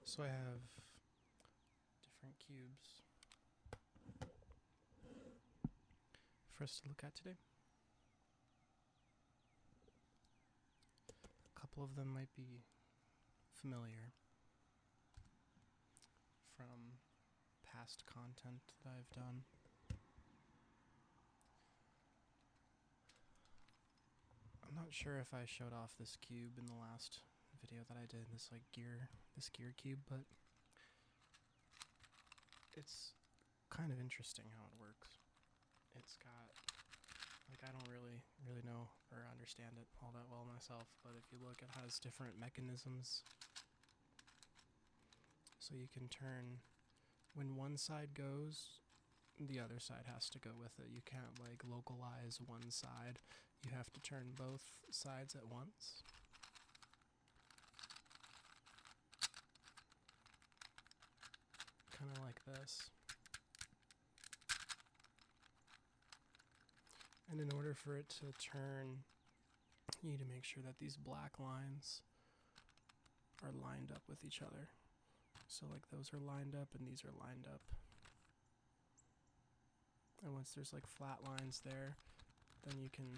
So I have different cubes for us to look at today. A couple of them might be familiar from past content that I've done. I'm not sure if I showed off this cube in the last video that I did, this gear cube, but it's kind of interesting how it works. It's got, I don't really know or understand it all that well myself, but if you look, it has different mechanisms. So you can turn, when one side goes, the other side has to go with it. You can't localize one side. You have to turn both sides at once. Kind of like this. And in order for it to turn, you need to make sure that these black lines are lined up with each other. So those are lined up and these are lined up. And once there's flat lines there, then you can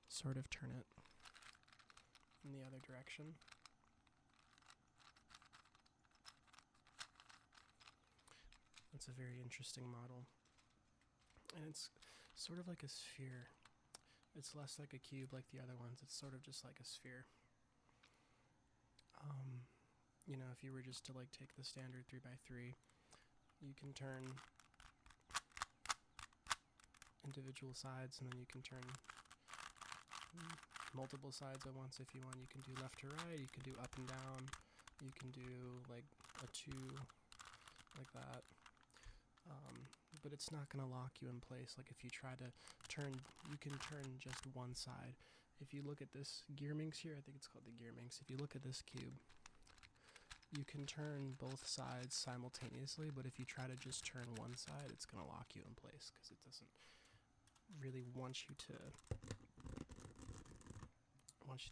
sort of turn it in the other direction. It's a very interesting model. And it's sort of like a sphere. It's less like a cube like the other ones. It's sort of just like a sphere. You know, if you were just to take the standard 3x3, you can turn individual sides, and then you can turn multiple sides at once if you want. You can do left to right, you can do up and down, you can do a 2 like that. But it's not going to lock you in place. If you try to turn, you can turn just one side. If you look at this gear minx here, I think it's called the gear minx. If you look at this cube, you can turn both sides simultaneously, but if you try to just turn one side, it's going to lock you in place because it doesn't really want you to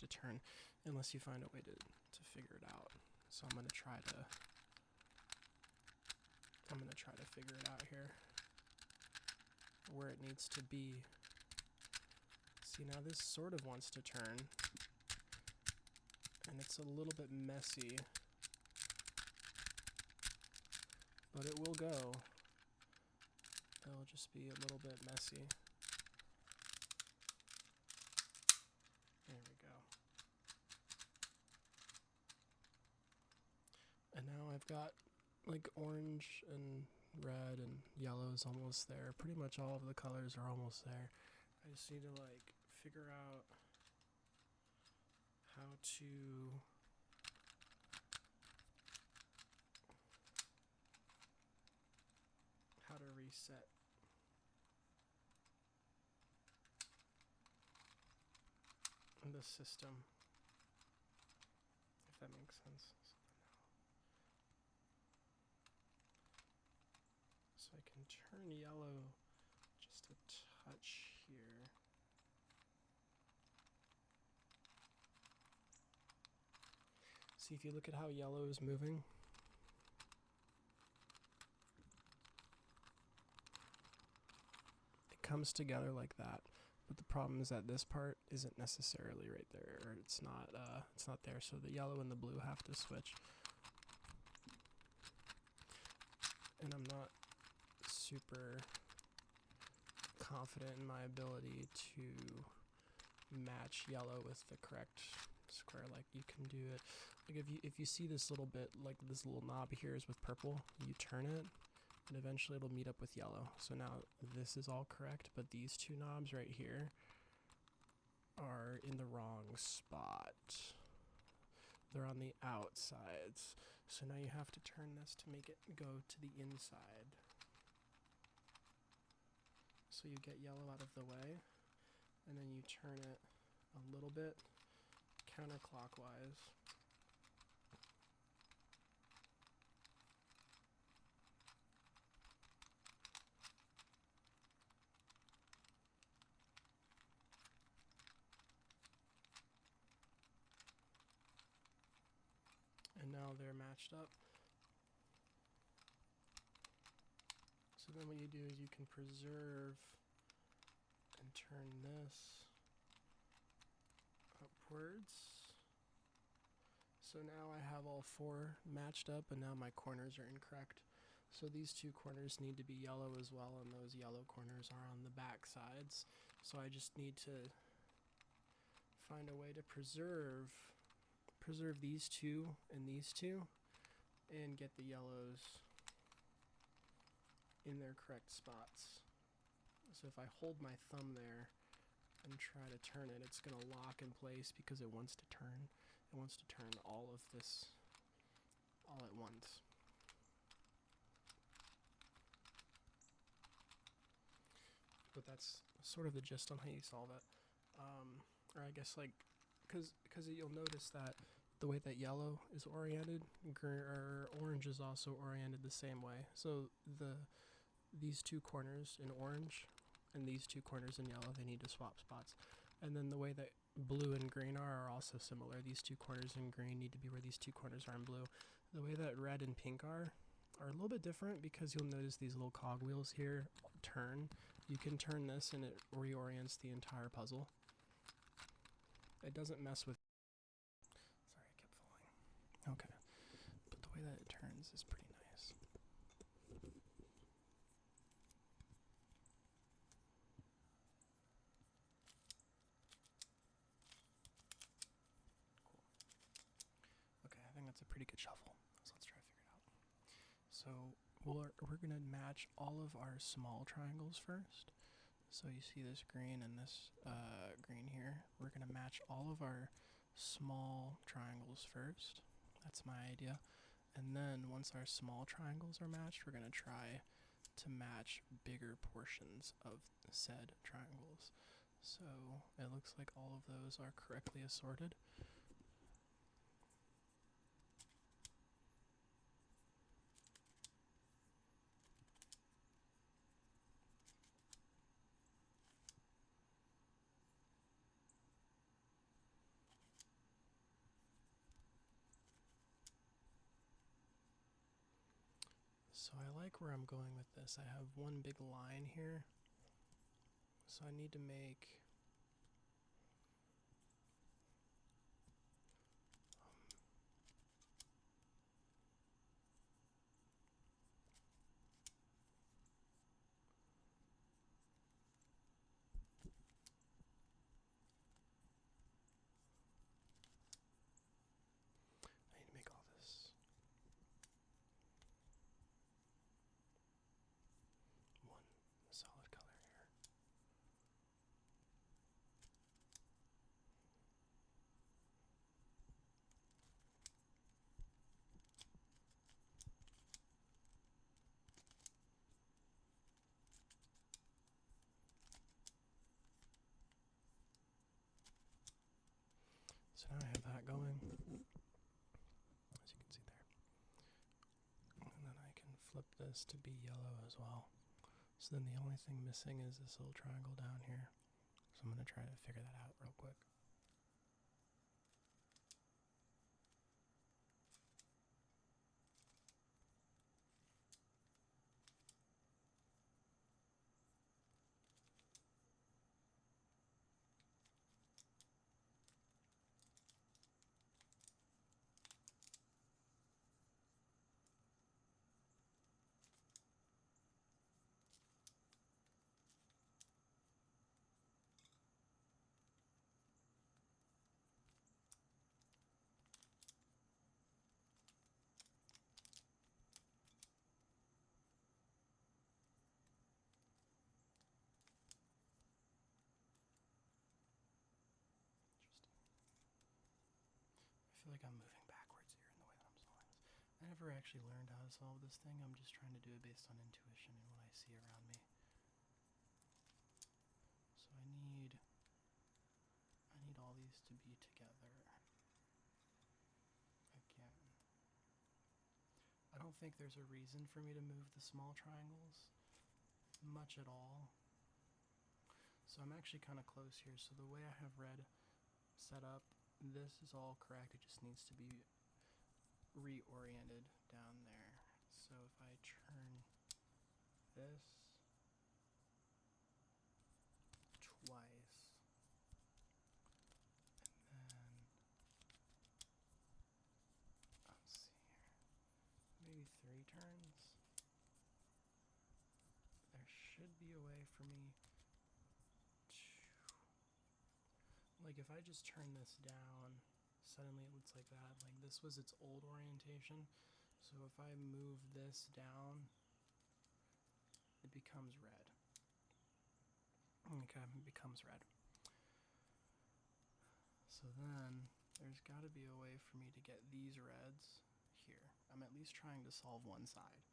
turn unless you find a way to figure it out. So I'm going to try to figure it out here where it needs to be. See, now this sort of wants to turn, and it's a little bit messy, but it will go. It'll just be a little bit messy. There we go. And now I've got orange and red and yellow is almost there. Pretty much all of the colors are almost there. I just need to figure out how to reset the system, if that makes sense. So I can turn yellow just a touch here. See, if you look at how yellow is moving, it comes together like that. But the problem is that this part isn't necessarily right there, or it's not there. So the yellow and the blue have to switch. And I'm not super confident in my ability to match yellow with the correct square. You can do it. If you see this little bit, this little knob here is with purple, you turn it, and eventually it'll meet up with yellow. So now this is all correct, but these two knobs right here are in the wrong spot. They're on the outsides. So now you have to turn this to make it go to the inside. So you get yellow out of the way, and then you turn it a little bit counterclockwise. And now now they're matched up. So then what you do is you can preserve and turn this upwards. So now I have all four matched up, and now my corners are incorrect. So these two corners need to be yellow as well, and those yellow corners are on the back sides. So I just need to find a way to preserve these two and these two, and get the yellows in their correct spots. So if I hold my thumb there and try to turn it, it's going to lock in place because it wants to turn. It wants to turn all of this all at once. But that's sort of the gist on how you solve it. Or I guess like, because you'll notice that the way that yellow is oriented, orange is also oriented the same way. So these two corners in orange and these two corners in yellow, they need to swap spots. And then the way that blue and green are also similar. These two corners in green need to be where these two corners are in blue. The way that red and pink are a little bit different, because you'll notice these little cogwheels here turn. You can turn this and it reorients the entire puzzle. It doesn't mess with... Sorry, I kept falling. Okay. But the way that it turns is pretty nice. Okay, I think that's a pretty good shuffle. So let's try to figure it out. So we're going to match all of our small triangles first. So you see this green and this green here. We're going to match all of our small triangles first. That's my idea. And then once our small triangles are matched, we're going to try to match bigger portions of said triangles. So it looks like all of those are correctly assorted. So I like where I'm going with this. I have one big line here. So I need to make all this one solid color here. So now I have that going, as you can see there. And then I can flip this to be yellow as well. So then the only thing missing is this little triangle down here. So I'm going to try to figure that out real quick. I feel like I'm moving backwards here in the way that I'm solving this. I never actually learned how to solve this thing. I'm just trying to do it based on intuition and what I see around me. So I need all these to be together again. I don't think there's a reason for me to move the small triangles much at all. So I'm actually kind of close here. So the way I have red set up, this is all correct. It just needs to be oriented down there. So if I turn this twice, and then, let's see here, maybe 3 turns, there should be a way for me to, like if I just turn this down, suddenly it looks like that. Like this was its old orientation. So if I move this down, it becomes red. Okay, it becomes red. So then there's got to be a way for me to get these reds here. I'm at least trying to solve one side.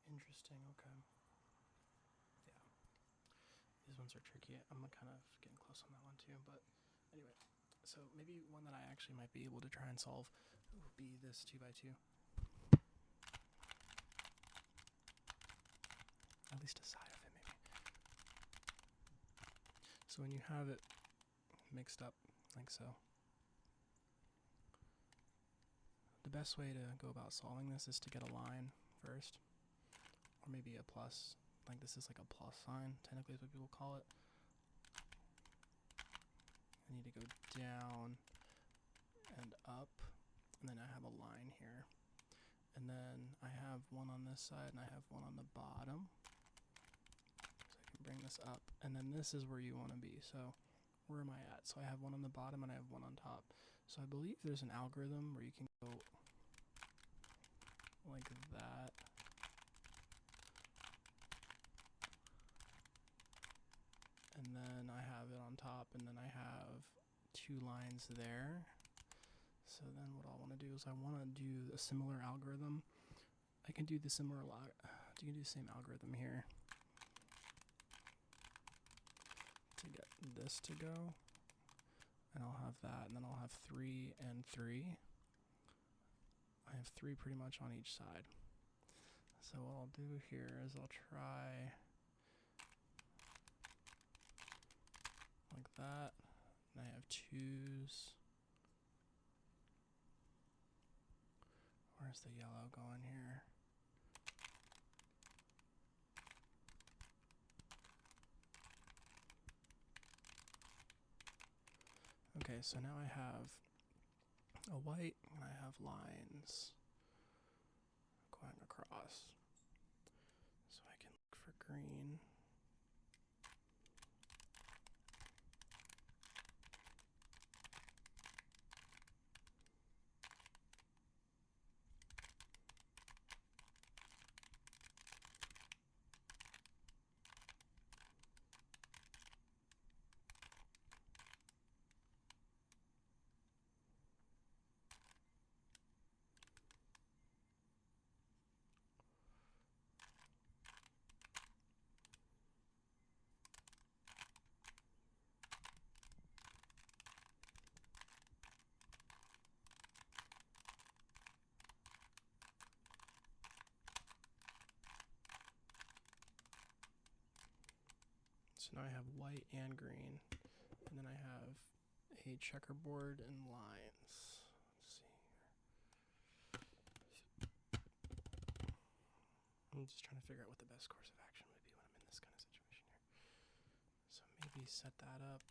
Interesting, okay. Yeah. These ones are tricky. I'm kind of getting close on that one too, but anyway. So maybe one that I actually might be able to try and solve would be this 2x2. At least a side of it, maybe. So when you have it mixed up like so, the best way to go about solving this is to get a line first, or maybe a plus. Like this is like a plus sign, technically is what people call it. I need to go down and up, and then I have a line here. And then I have one on this side and I have one on the bottom. So I can bring this up, and then this is where you want to be. So where am I at? So I have one on the bottom and I have one on top. So I believe there's an algorithm where you can go like that. And then I have it on top, and then I have 2 lines there. So then what I want to do is I want to do a similar algorithm. I can do the same algorithm here to get this to go. And I'll have that, and then I'll have 3 and 3. I have 3 pretty much on each side. So what I'll do here is I'll try like that, and I have 2s. Where's the yellow going here? Okay, so now I have a white and I have lines. So now I have white and green, and then I have a checkerboard and lines. Let's see here. I'm just trying to figure out what the best course of action would be when I'm in this kind of situation here. So maybe set that up.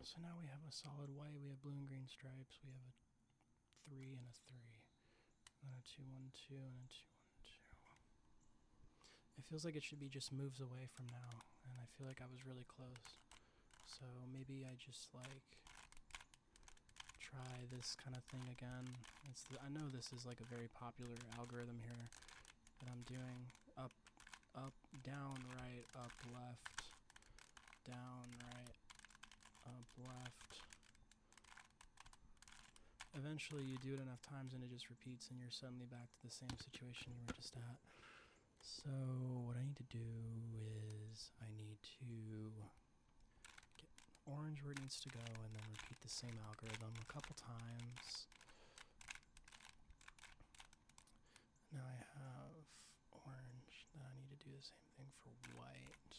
So now we have a solid white, we have blue and green stripes, we have a 3 and a 3, and a 2, 1, 2, and a 2, 1, 2. It feels like it should be just moves away from now, and I feel like I was really close. So maybe I just like try this kind of thing again. I know this is like a very popular algorithm here that I'm doing. Up, down, right, up, left, down, right, up, left. Eventually you do it enough times and it just repeats and you're suddenly back to the same situation you were just at. So what I need to do is I need to get orange where it needs to go and then repeat the same algorithm a couple times. Now I have orange, now I need to do the same thing for white.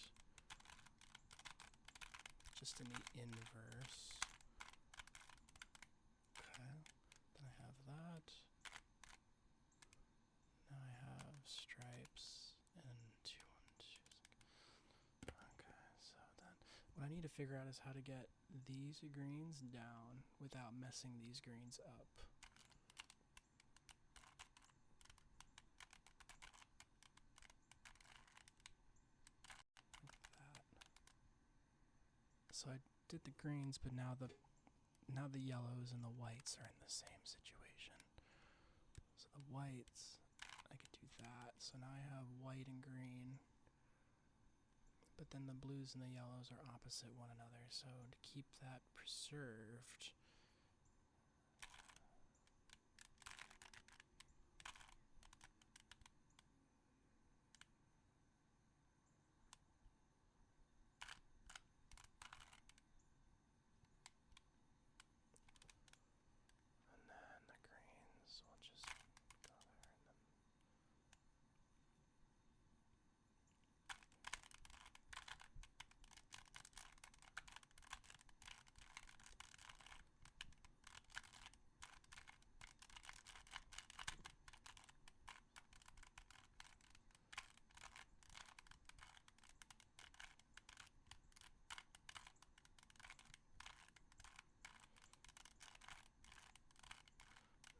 Just in the inverse. Okay, then I have that. Now I have stripes and 2, 1, 2. Okay, so then what I need to figure out is how to get these greens down without messing these greens up. So I did the greens, but now the yellows and the whites are in the same situation. So the whites, I could do that. So now I have white and green, but then the blues and the yellows are opposite one another. So to keep that preserved,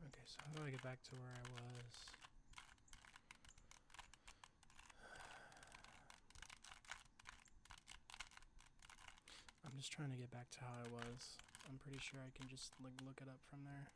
okay, so how do I get back to where I was? I'm just trying to get back to how I was. I'm pretty sure I can just like look it up from there.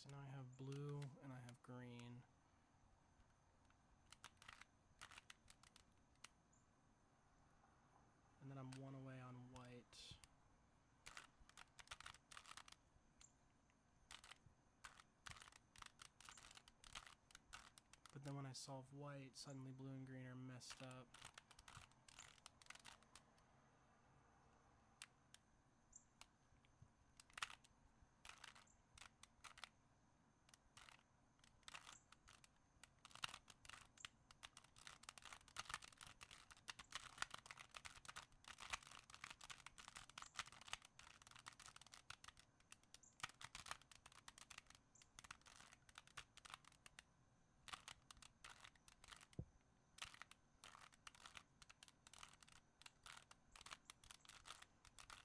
so now I have blue and I have green. And then I'm one away on white. But then when I solve white, suddenly blue and green are messed up.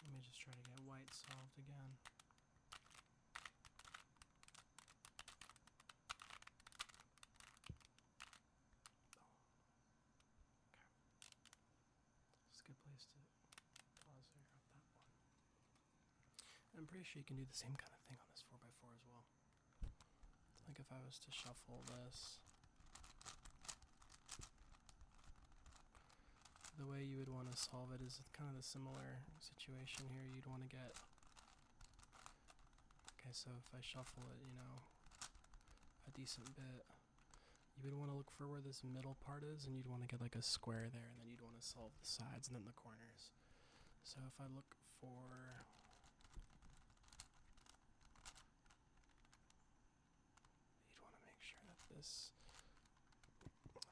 Let me just try to get white solved again. It's a good place to pause there at that one. I'm pretty sure you can do the same kind of thing on this 4x4 as well. Like if I was to shuffle this, the way you would want to solve it is kind of a similar situation here. You'd want to get, okay, so if I shuffle it, you know, a decent bit, you would want to look for where this middle part is, and you'd want to get like a square there, and then you'd want to solve the sides and then the corners. So if I look for, you'd want to make sure that this,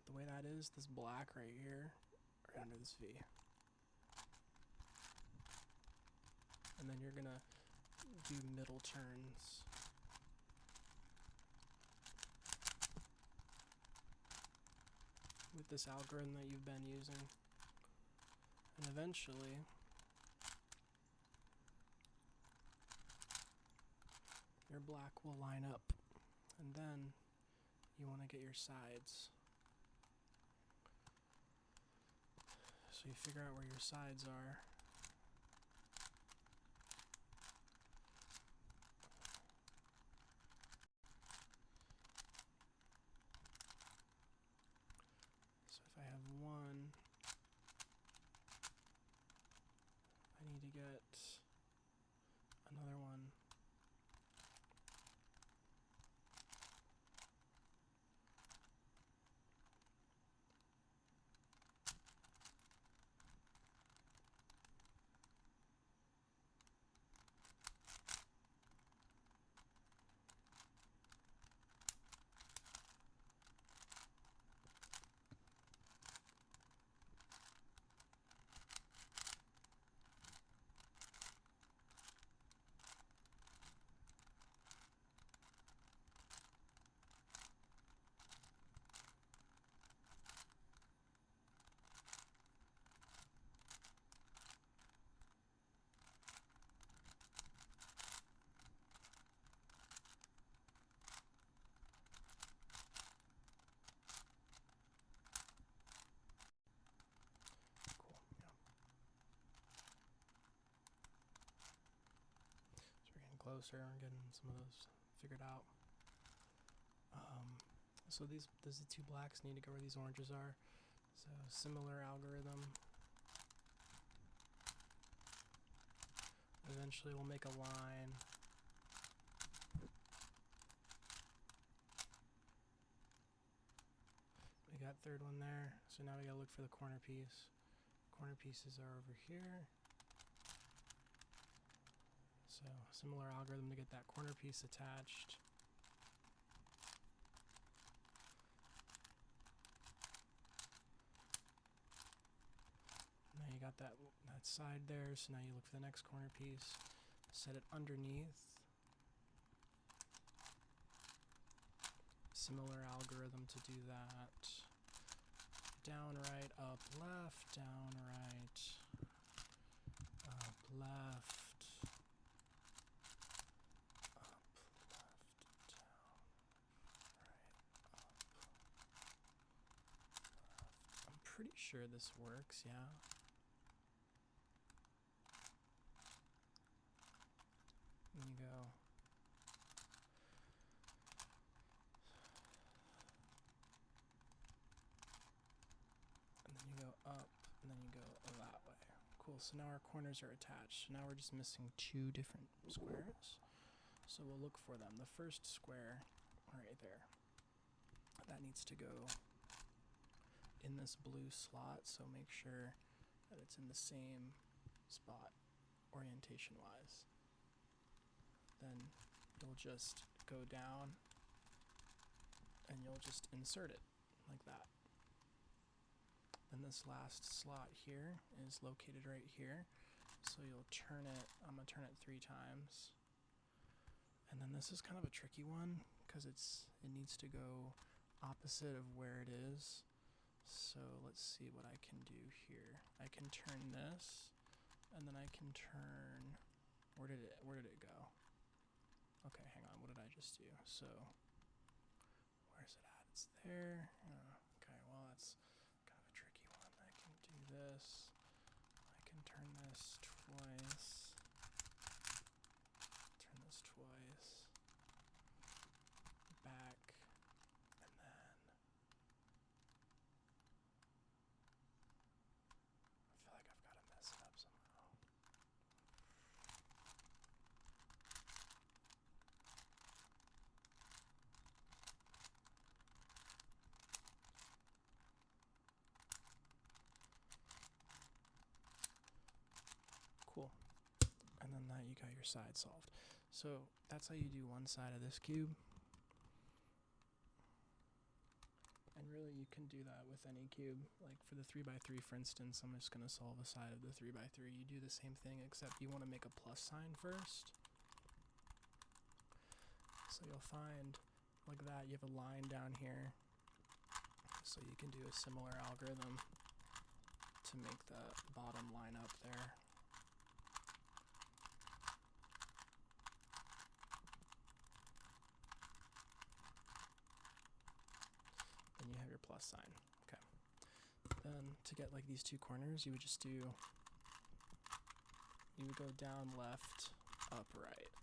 the way that is, this black right here, right under this V. And then you're gonna do middle turns. With this algorithm that you've been using. And eventually, your black will line up. And then you want to get your sides. So you figure out where your sides are. So if I have one, I need to get another one. Closer and getting some of those figured out. So these the two blacks need to go where these oranges are. So similar algorithm. Eventually we'll make a line. We got third one there. So now we gotta look for the corner piece. Corner pieces are over here. So similar algorithm to get that corner piece attached. Now you got that side there, so now you look for the next corner piece, set it underneath. Similar algorithm to do that. Down, right, up, left, down, right, up, left. Pretty sure this works, yeah. And you go So now our corners are attached. Now we're just missing 2 different squares. So we'll look for them. The first square, right there, that needs to go in this blue slot, so make sure that it's in the same spot orientation-wise. Then you'll just go down and you'll just insert it like that. Then this last slot here is located right here, so you'll turn it. I'm going to turn it 3 times. And then this is kind of a tricky one because it needs to go opposite of where it is. So let's see what I can do here. I can turn this, and then I can turn. Where did it go? Okay, hang on. What did I just do? So where's it at? It's there. Okay, well that's kind of a tricky one. I can do this. I can turn this twice. Turn this twice. Back. And then I feel like I've got to mess it up somehow. Cool. And then that you got your side solved. So that's how you do one side of this cube. And really you can do that with any cube. Like for the 3x3, for instance, I'm just going to solve a side of the 3x3. You do the same thing, except you want to make a plus sign first. So you'll find like that, you have a line down here. So you can do a similar algorithm to make the bottom line up there. You have your plus sign. Okay. Then to get like these 2 corners, you would just do, you would go down, left, up, right,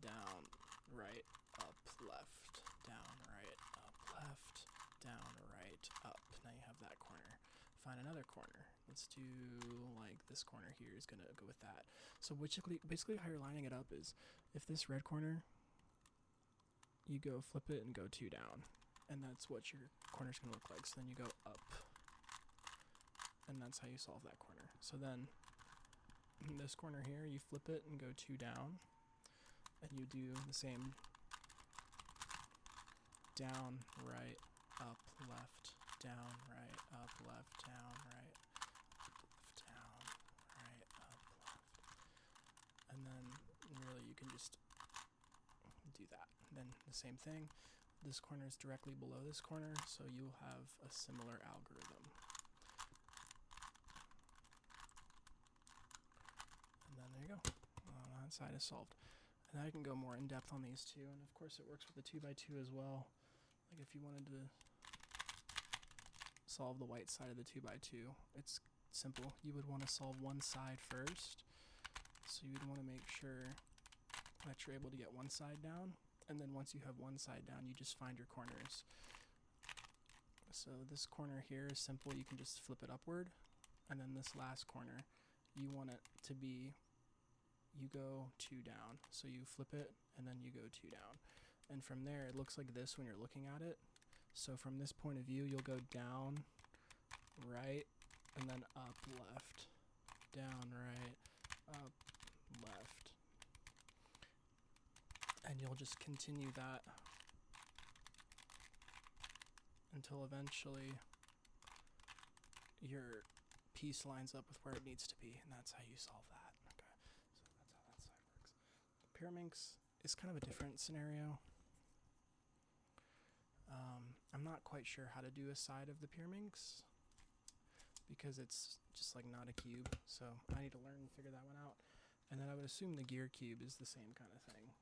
down, right, up, left, down, right, up, left, down, right, up. Now you have that corner. Find another corner. Let's do like this corner here is gonna go with that. So basically how you're lining it up is, if this red corner, you go flip it and go 2 down. And that's what your corner's going to look like. So then you go up, and that's how you solve that corner. So then in this corner here, you flip it and go 2 down, and you do the same down, right, up, left, down, right, up, left, down, right, left, down, right, up, left. And then really you can just do that. And then the same thing. This corner is directly below this corner, so you'll have a similar algorithm. And then there you go. That side is solved. And I can go more in depth on these two, and of course it works with the 2x2 as well. Like if you wanted to solve the white side of the 2x2, it's simple. You would want to solve one side first. So you would want to make sure that you're able to get one side down. And then once you have one side down, you just find your corners. So this corner here is simple. You can just flip it upward. And then this last corner, you want it to be, you go 2 down. So you flip it, and then you go 2 down. And from there, it looks like this when you're looking at it. So from this point of view, you'll go down, right, and then up, left, down, right, up, left. And you'll just continue that until eventually your piece lines up with where it needs to be, and that's how you solve that. Okay, so that's how that side works. Pyraminx is kind of a different scenario. I'm not quite sure how to do a side of the Pyraminx because it's just like not a cube, so I need to learn and figure that one out. And then I would assume the gear cube is the same kind of thing.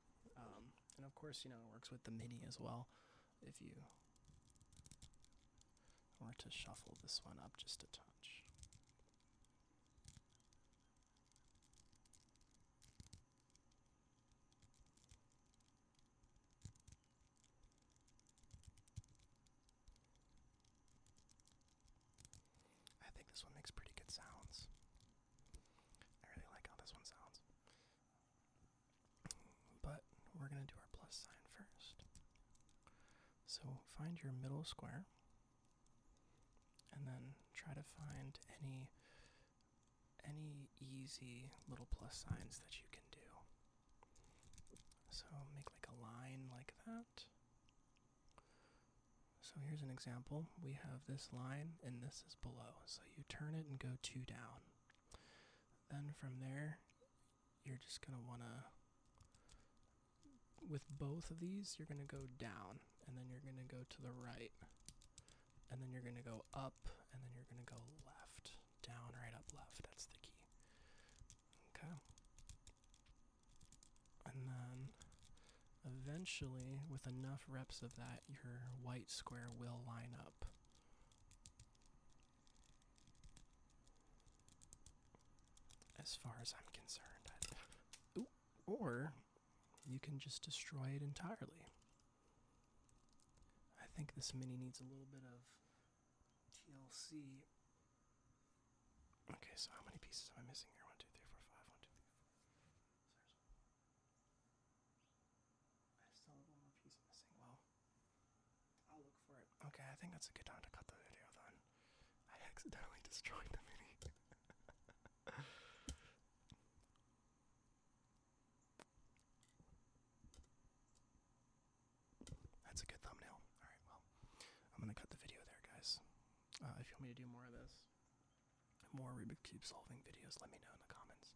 And of course, you know, it works with the MIDI as well. If you were to shuffle this one up just a touch. I think this one makes pretty good sounds. So find your middle square, and then try to find any easy little plus signs that you can do. So make like a line like that. So here's an example. We have this line and this is below. So you turn it and go 2 down. Then from there, you're just going to want to, with both of these, you're going to go down, and then you're going to go to the right, and then you're going to go up, and then you're going to go left. Down, right, up, left. That's the key. Okay. And then eventually, with enough reps of that, your white square will line up. As far as I'm concerned. Or you can just destroy it entirely. I think this mini needs a little bit of TLC. Okay, so how many pieces am I missing here? 1, 2, 3, 4, 5. 1, 2, 3, 4. I still have one more piece missing. Well, I'll look for it. Okay, I think that's a good time to cut the video then. I accidentally destroyed the mini. That's a good thumbnail. Alright, well, I'm going to cut the video there, guys. If you want me to do more of this, more Rubik's Cube solving videos, let me know in the comments.